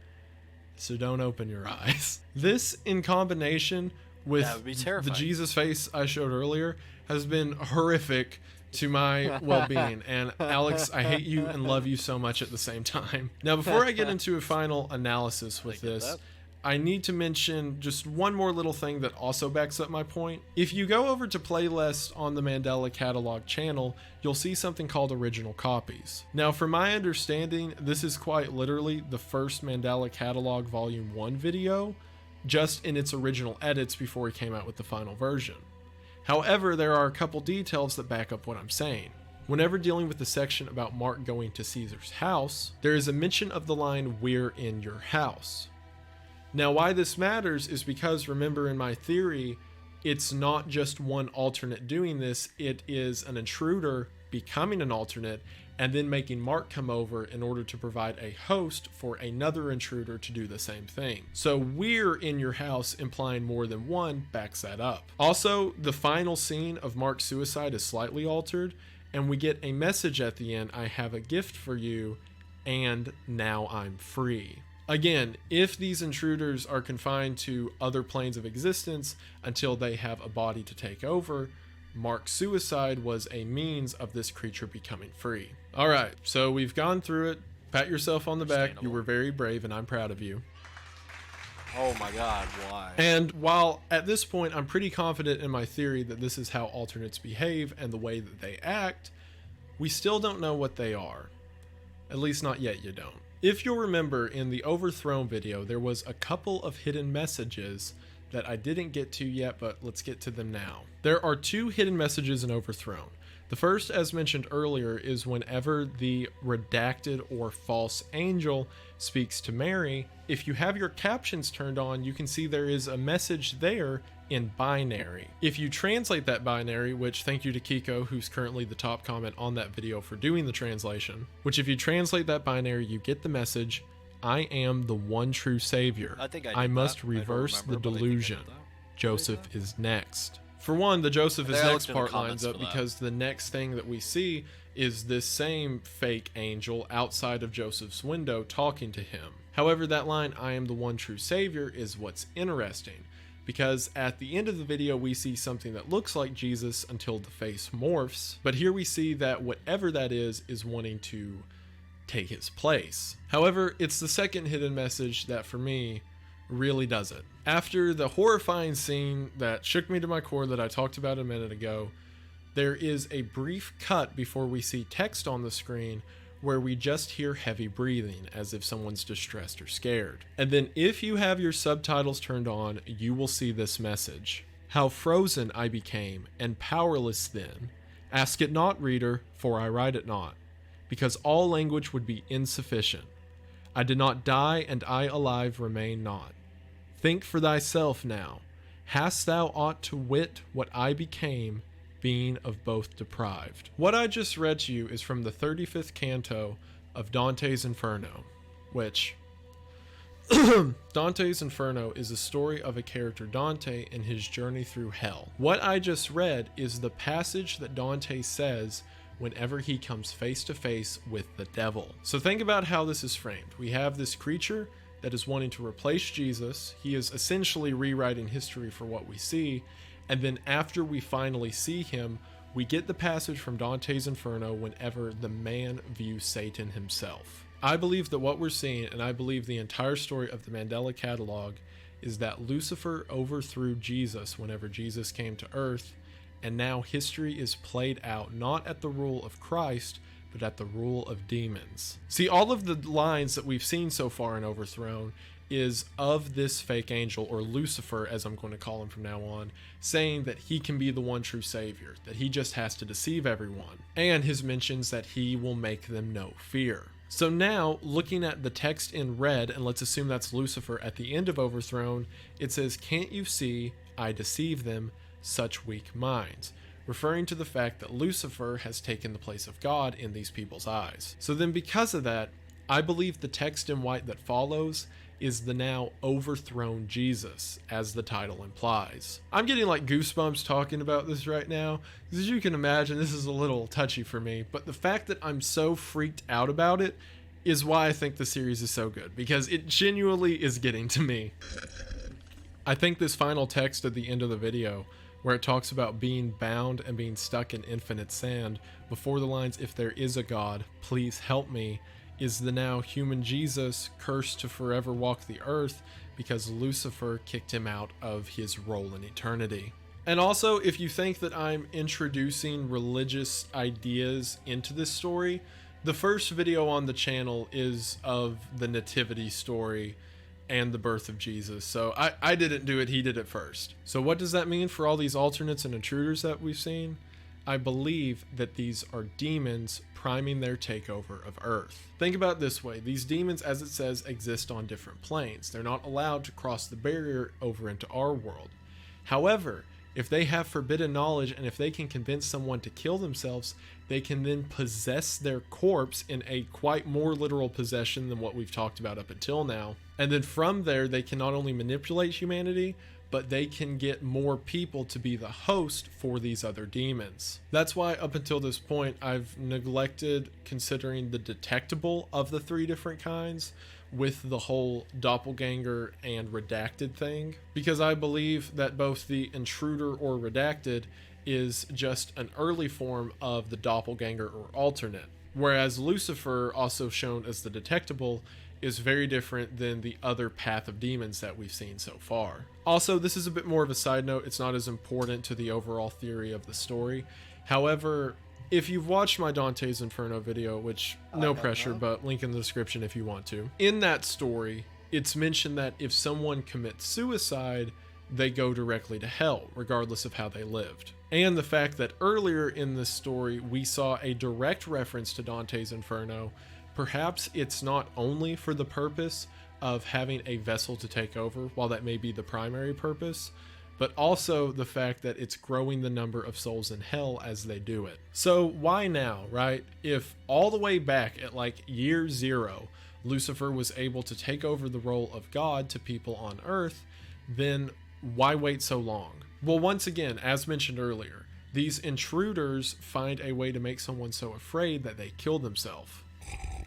S2: So don't open your eyes. This, in combination with the Jesus face I showed earlier, has been horrific to my well-being. And Alex, I hate you and love you so much at the same time. Now, before I get into a final analysis with this, I need to mention just one more little thing that also backs up my point. If you go over to playlist on the Mandela Catalogue channel, you'll see something called original copies. Now, from my understanding, this is quite literally the first Mandela Catalogue Volume 1 video, just in its original edits before it came out with the final version. However, there are a couple details that back up what I'm saying. Whenever dealing with the section about Mark going to Caesar's house, there is a mention of the line, "We're in your house." Now, why this matters is because, remember in my theory, it's not just one alternate doing this, it is an intruder becoming an alternate and then making Mark come over in order to provide a host for another intruder to do the same thing. So we're in your house implying more than one backs that up. Also, the final scene of Mark's suicide is slightly altered, and we get a message at the end, I have a gift for you, and now I'm free. Again, if these intruders are confined to other planes of existence until they have a body to take over, Mark's suicide was a means of this creature becoming free. All right, so we've gone through it. Pat yourself on the back. You were very brave, and I'm proud of you.
S1: Oh my god, why?
S2: And while at this point I'm pretty confident in my theory that this is how alternates behave and the way that they act, we still don't know what they are. At least not yet, you don't. If you'll remember, in the Overthrone video, there was a couple of hidden messages that I didn't get to yet, but let's get to them now. There are 2 hidden messages in Overthrone. The first, as mentioned earlier, is whenever the redacted or false angel speaks to Mary, if you have your captions turned on, you can see there is a message there in binary. If you translate that binary, which thank you to Kiko, who's currently the top comment on that video for doing the translation, which if you translate that binary, you get the message, I am the one true savior. I must reverse the delusion. Joseph is next. For one, the Joseph is next part lines up because the next thing that we see is this same fake angel outside of Joseph's window talking to him. However, that line, I am the one true savior, is what's interesting, because at the end of the video we see something that looks like Jesus until the face morphs, but here we see that whatever that is wanting to take his place. However, it's the second hidden message that for me really does it. After the horrifying scene that shook me to my core that I talked about a minute ago, there is a brief cut before we see text on the screen where we just hear heavy breathing as if someone's distressed or scared. And then if you have your subtitles turned on, you will see this message. How frozen I became and powerless then. Ask it not, reader, for I write it not, because all language would be insufficient. I did not die, and I alive remain not. Think for thyself now. Hast thou aught to wit what I became, being of both deprived? What I just read to you is from the 35th canto of Dante's Inferno, which Dante's Inferno is a story of a character Dante in his journey through hell. What I just read is the passage that Dante says whenever he comes face to face with the devil. So think about how this is framed. We have this creature that is wanting to replace Jesus. He is essentially rewriting history for what we see. And then after we finally see him, we get the passage from Dante's Inferno whenever the man views Satan himself. I believe that what we're seeing, and I believe the entire story of the Mandela Catalogue, is that Lucifer overthrew Jesus whenever Jesus came to earth, and now history is played out not at the rule of Christ, but at the rule of demons. See, all of the lines that we've seen so far in Overthrown is of this fake angel, or Lucifer as I'm going to call him from now on, saying that he can be the one true savior, that he just has to deceive everyone, and his mentions that he will make them know fear. So now, looking at the text in red, and let's assume that's Lucifer at the end of Overthrown, it says, can't you see, I deceive them, such weak minds, referring to the fact that Lucifer has taken the place of God in these people's eyes. So then because of that, I believe the text in white that follows is the now overthrown Jesus, as the title implies. I'm getting like goosebumps talking about this right now. As you can imagine, this is a little touchy for me, but the fact that I'm so freaked out about it is why I think the series is so good, because it genuinely is getting to me. I think this final text at the end of the video, where it talks about being bound and being stuck in infinite sand, before the lines, if there is a God, please help me, is the now human Jesus cursed to forever walk the earth because Lucifer kicked him out of his role in eternity. And also, if you think that I'm introducing religious ideas into this story, the first video on the channel is of the nativity story and the birth of Jesus. So I didn't do it, he did it first. So what does that mean for all these alternates and intruders that we've seen? I believe that these are demons priming their takeover of Earth. Think about it this way. These demons, as it says, exist on different planes. They're not allowed to cross the barrier over into our world. However, If they have forbidden knowledge and if they can convince someone to kill themselves, they can then possess their corpse in a quite more literal possession than what we've talked about up until now. And then from there, they can not only manipulate humanity, but they can get more people to be the host for these other demons. That's why up until this point, I've neglected considering the detectable of the 3 different kinds with the whole doppelganger and redacted thing, because I believe that both the intruder or redacted is just an early form of the doppelganger or alternate, whereas Lucifer, also shown as the detectable, is very different than the other path of demons that we've seen so far. Also, this is a bit more of a side note. It's not as important to the overall theory of the story. However, if you've watched my Dante's Inferno video, which no pressure, but link in the description if you want to. In that story, it's mentioned that if someone commits suicide, they go directly to hell, regardless of how they lived. And the fact that earlier in this story, we saw a direct reference to Dante's Inferno. Perhaps it's not only for the purpose of having a vessel to take over, while that may be the primary purpose, but also the fact that it's growing the number of souls in hell as they do it. So why now, right? If all the way back at like year 0, Lucifer was able to take over the role of God to people on Earth, then why wait so long? Well, once again, as mentioned earlier, these intruders find a way to make someone so afraid that they kill themselves,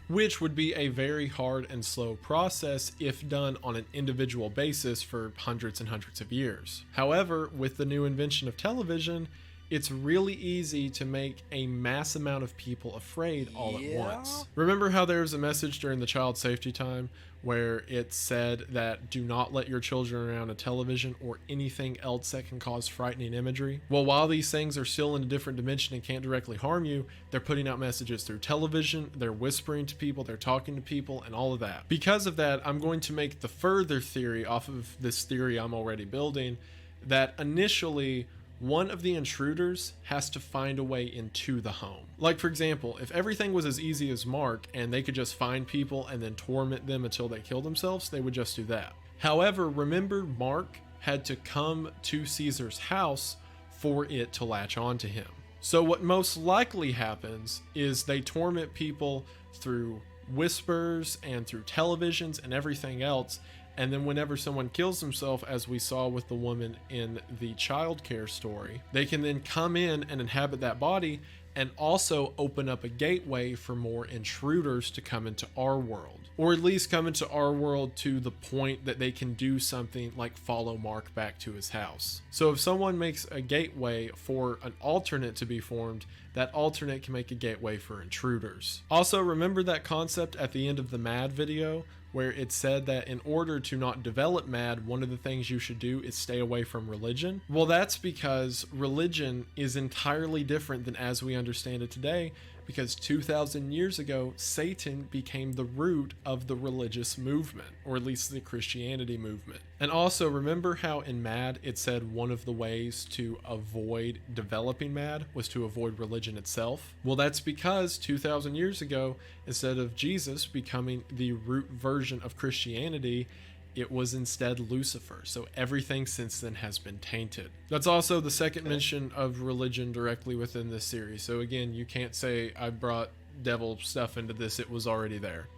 S2: which would be a very hard and slow process if done on an individual basis for hundreds and hundreds of years. However, with the new invention of television, it's really easy to make a mass amount of people afraid all at once. Remember how there was a message during the child safety time where it said that do not let your children around a television or anything else that can cause frightening imagery? Well, while these things are still in a different dimension and can't directly harm you, they're putting out messages through television, they're whispering to people, they're talking to people, and all of that. Because of that, I'm going to make the further theory off of this theory I'm already building that initially one of the intruders has to find a way into the home. Like, for example, if everything was as easy as Mark and they could just find people and then torment them until they kill themselves, they would just do that. However, remember, Mark had to come to Caesar's house for it to latch onto him. So what most likely happens is they torment people through whispers and through televisions and everything else. And then whenever someone kills himself, as we saw with the woman in the childcare story, they can then come in and inhabit that body and also open up a gateway for more intruders to come into our world. Or at least come into our world to the point that they can do something like follow Mark back to his house. So if someone makes a gateway for an alternate to be formed, that alternate can make a gateway for intruders. Also, remember that concept at the end of the Mad video, where it said that in order to not develop mad, one of the things you should do is stay away from religion? Well, that's because religion is entirely different than as we understand it today, because 2,000 years ago, Satan became the root of the religious movement, or at least the Christianity movement. And also, remember how in Mad it said one of the ways to avoid developing mad was to avoid religion itself? Well, that's because 2,000 years ago, instead of Jesus becoming the root version of Christianity, it was instead Lucifer. So everything since then has been tainted. That's also the second mention of religion directly within this series. So again, you can't say I brought devil stuff into this, it was already there.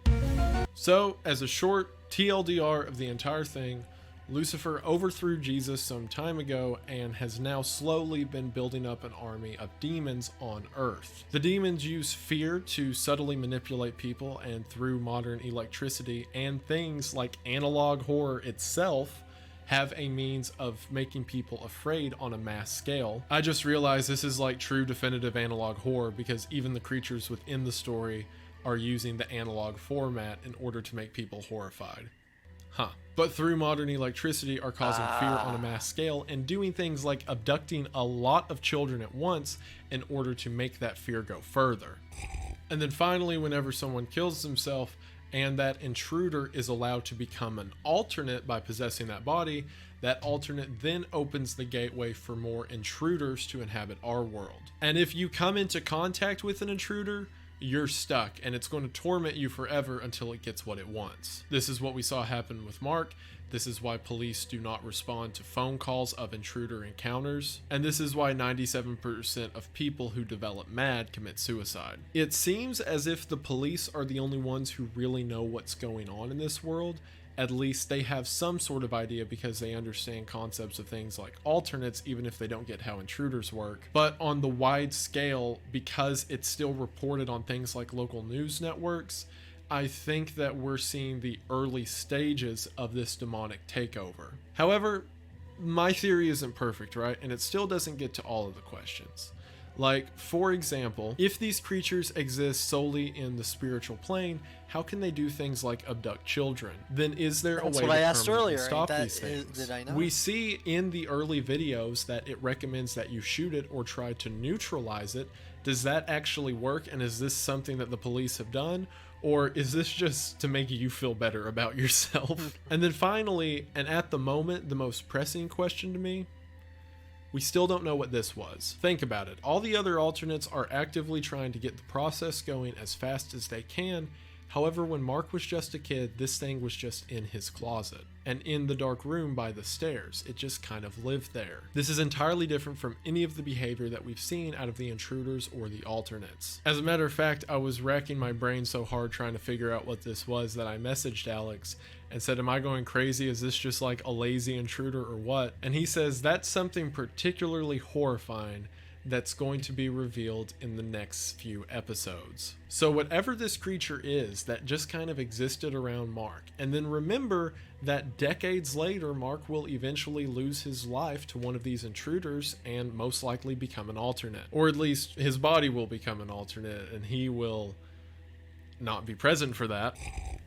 S2: So as a short TLDR of the entire thing, Lucifer overthrew Jesus some time ago and has now slowly been building up an army of demons on Earth. The demons use fear to subtly manipulate people, and through modern electricity and things like analog horror itself, have a means of making people afraid on a mass scale. I just realized this is like true definitive analog horror, because even the creatures within the story are using the analog format in order to make people horrified. But through modern electricity are causing fear on a mass scale and doing things like abducting a lot of children at once in order to make that fear go further. And then finally, whenever someone kills themselves and that intruder is allowed to become an alternate by possessing that body, that alternate then opens the gateway for more intruders to inhabit our world. And if you come into contact with an intruder, you're stuck, and it's going to torment you forever until it gets what it wants. This is what we saw happen with Mark. This is why police do not respond to phone calls of intruder encounters, and this is why 97% of people who develop MAD commit suicide. It seems as if the police are the only ones who really know what's going on in this world. At least they have some sort of idea because they understand concepts of things like alternates, even if they don't get how intruders work. But on the wide scale, because it's still reported on things like local news networks, I think that we're seeing the early stages of this demonic takeover. However, my theory isn't perfect, right? And it still doesn't get to all of the questions. Like, for example, if these creatures exist solely in the spiritual plane, how can they do things like abduct children? Then is there a way to permanently stop these things?
S1: Did I know?
S2: We see in the early videos that it recommends that you shoot it or try to neutralize it. Does that actually work? And is this something that the police have done? Or is this just to make you feel better about yourself? And then finally, and at the moment, the most pressing question to me, we still don't know what this was. Think about it. All the other alternates are actively trying to get the process going as fast as they can. However, when Mark was just a kid, this thing was just in his closet and in the dark room by the stairs. It just kind of lived there. This is entirely different from any of the behavior that we've seen out of the intruders or the alternates. As a matter of fact, I was racking my brain so hard trying to figure out what this was that I messaged Alex and said, am I going crazy? Is this just like a lazy intruder or what? And he says that's something particularly horrifying that's going to be revealed in the next few episodes. So whatever this creature is that just kind of existed around Mark, and then remember that decades later Mark will eventually lose his life to one of these intruders and most likely become an alternate, or at least his body will become an alternate and he will not be present for that.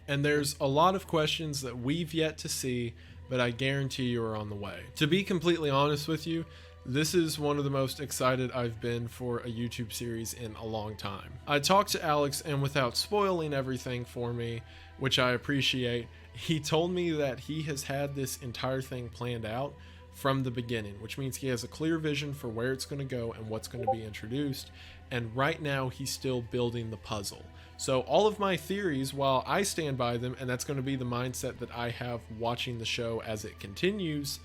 S2: And there's a lot of questions that we've yet to see, but I guarantee you are on the way. To be completely honest with you, this is one of the most excited I've been for a YouTube series in a long time. I talked to Alex, and without spoiling everything for me, which I appreciate, he told me that he has had this entire thing planned out from the beginning, which means he has a clear vision for where it's going to go and what's going to be introduced, and right now he's still building the puzzle. So all of my theories, while I stand by them, and that's going to be the mindset that I have watching the show as it continues,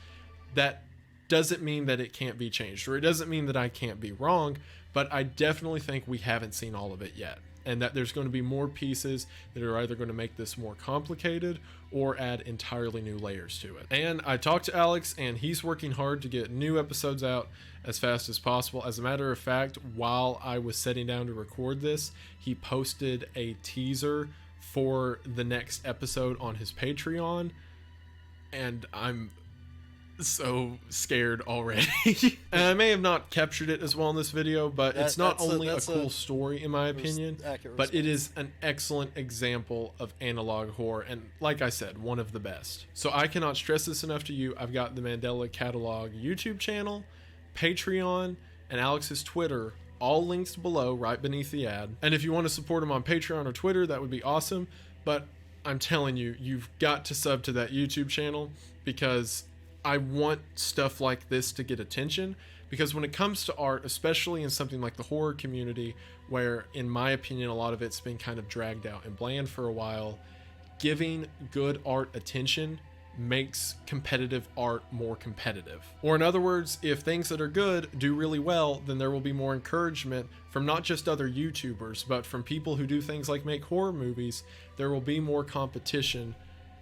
S2: that doesn't mean that it can't be changed, or it doesn't mean that I can't be wrong, but I definitely think we haven't seen all of it yet, and that there's going to be more pieces that are either going to make this more complicated or add entirely new layers to it. And I talked to Alex, and he's working hard to get new episodes out as fast as possible. As a matter of fact, while I was sitting down to record this, he posted a teaser for the next episode on his Patreon, and I'm so scared already. And I may have not captured it as well in this video, but it's not only a cool story in my opinion, but it is an excellent example of analog horror, and like I said, one of the best. So I cannot stress this enough to you. I've got the Mandela Catalogue YouTube channel, Patreon, and Alex's Twitter, all links below right beneath the ad. And if you want to support him on Patreon or Twitter, that would be awesome. But I'm telling you, you've got to sub to that YouTube channel, because I want stuff like this to get attention, because when it comes to art, especially in something like the horror community, where in my opinion a lot of it's been kind of dragged out and bland for a while, giving good art attention makes competitive art more competitive. Or in other words, if things that are good do really well, then there will be more encouragement from not just other YouTubers, but from people who do things like make horror movies. There will be more competition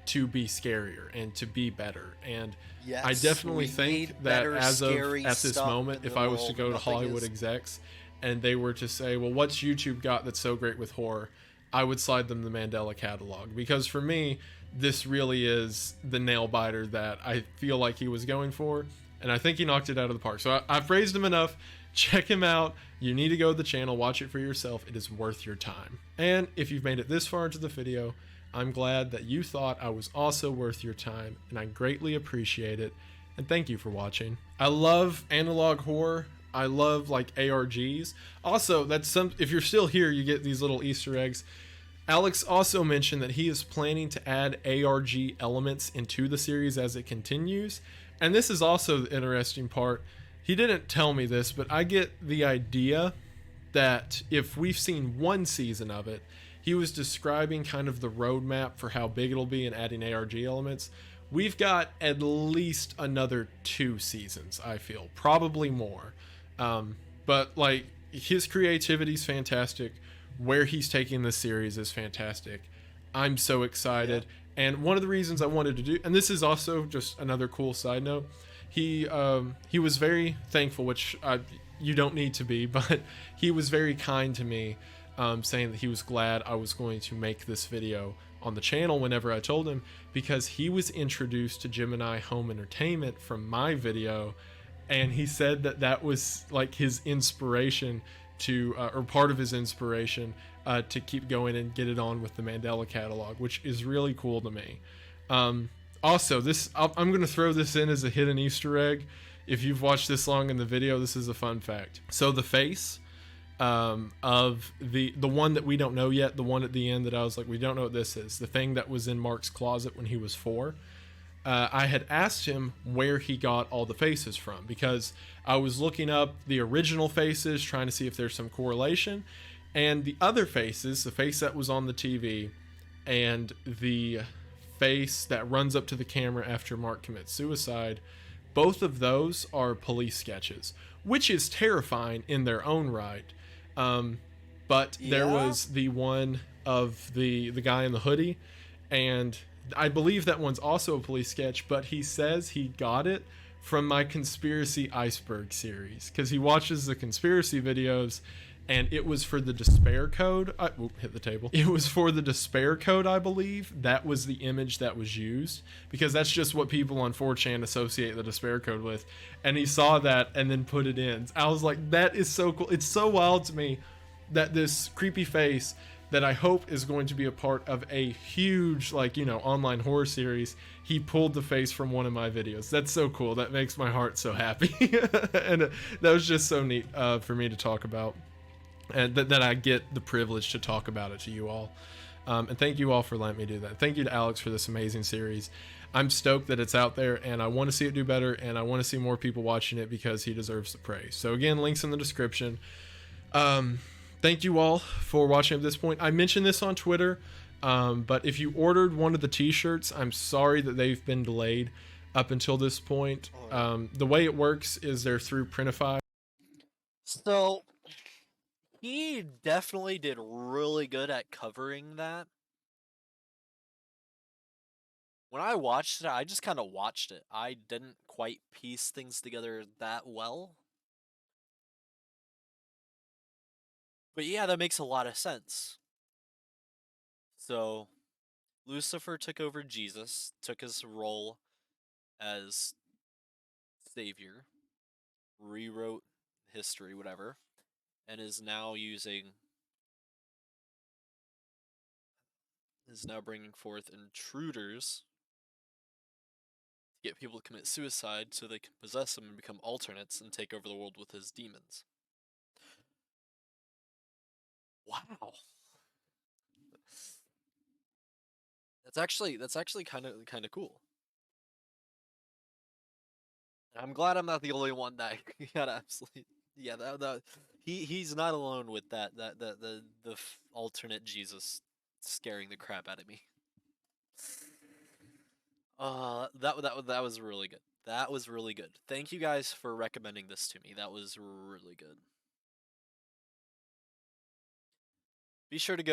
S2: to be scarier and to be better. And yes, I definitely think that as of at this moment, if I was to go to Hollywood execs and they were to say, well, what's YouTube got that's so great with horror, I would slide them the Mandela Catalogue, because for me, this really is the nail biter that I feel like he was going for, and I think he knocked it out of the park. So I've praised him enough. Check him out. You need to go to the channel, watch it for yourself. It is worth your time. And if you've made it this far into the video, I'm glad that you thought I was also worth your time, and I greatly appreciate it, and thank you for watching. I love analog horror. I love like ARGs. Also, if you're still here, you get these little Easter eggs. Alex also mentioned that he is planning to add ARG elements into the series as it continues, and this is also the interesting part. He didn't tell me this, but I get the idea that if we've seen one season of it, he was describing kind of the roadmap for how big it'll be and adding ARG elements. We've got at least another 2 seasons, I feel, probably more. But like, his creativity is fantastic. Where he's taking this series is fantastic. I'm so excited. Yeah. And one of the reasons I wanted to do, and this is also just another cool side note, he was very thankful, which you don't need to be, but he was very kind to me, saying that he was glad I was going to make this video on the channel whenever I told him, because he was introduced to Gemini Home Entertainment from my video, and he said that that was like his inspiration to, or part of his inspiration to keep going and get it on with the Mandela catalog, which is really cool to me. Also, I'm going to throw this in as a hidden Easter egg. If you've watched this long in the video, this is a fun fact. So the face of the one that we don't know yet, the one at the end that I was like, we don't know what this is, the thing that was in Mark's closet when he was 4, I had asked him where he got all the faces from, because I was looking up the original faces, trying to see if there's some correlation, and the other faces, the face that was on the TV and the face that runs up to the camera after Mark commits suicide, both of those are police sketches, which is terrifying in their own right. But there was the one of the guy in the hoodie, and I believe that one's also a police sketch, but he says he got it from my Conspiracy Iceberg series, because he watches the conspiracy videos, and it was for the despair code. Hit the table. It was for the despair code, I believe. That was the image that was used, because that's just what people on 4chan associate the despair code with. And he saw that and then put it in. I was like, that is so cool. It's so wild to me that this creepy face that I hope is going to be a part of a huge, like, you know, online horror series, he pulled the face from one of my videos. That's so cool. That makes my heart so happy. And that was just so neat for me to talk about. And that I get the privilege to talk about it to you all. And thank you all for letting me do that. Thank you to Alex for this amazing series. I'm stoked that it's out there, and I want to see it do better, and I want to see more people watching it, because he deserves the praise. So again, links in the description. Thank you all for watching at this point. I mentioned this on Twitter, but if you ordered one of the t-shirts, I'm sorry that they've been delayed up until this point. The way it works is they're through Printify.
S1: So he definitely did really good at covering that. When I watched it, I just kind of watched it. I didn't quite piece things together that well. But yeah, that makes a lot of sense. So Lucifer took over Jesus, took his role as savior, rewrote history, whatever, and is now bringing forth intruders to get people to commit suicide so they can possess them and become alternates and take over the world with his demons. Wow. That's actually kind of cool. I'm glad I'm not the only one that got absolutely, yeah, he's not alone with the alternate Jesus scaring the crap out of me. That was really good. That was really good. Thank you guys for recommending this to me. That was really good. Be sure to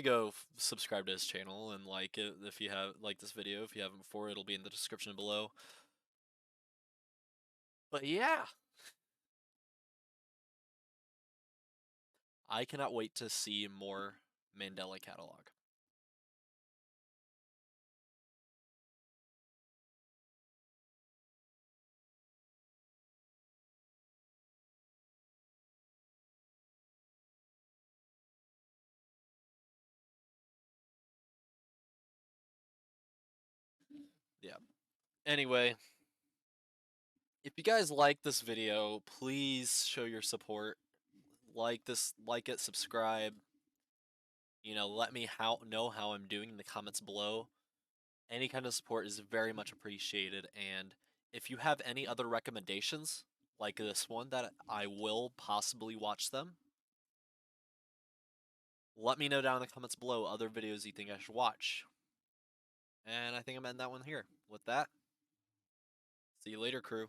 S1: go subscribe to his channel and like it if you have liked this video. If you haven't before, it'll be in the description below. But yeah, I cannot wait to see more Mandela Catalogue. Yeah. Anyway, if you guys like this video, please show your support. Like it, subscribe. You know, let me know how I'm doing in the comments below. Any kind of support is very much appreciated, and if you have any other recommendations like this one that I will possibly watch them, Let me know down in the comments below other videos you think I should watch. And I think I'm ending that one here. With that, see you later, crew.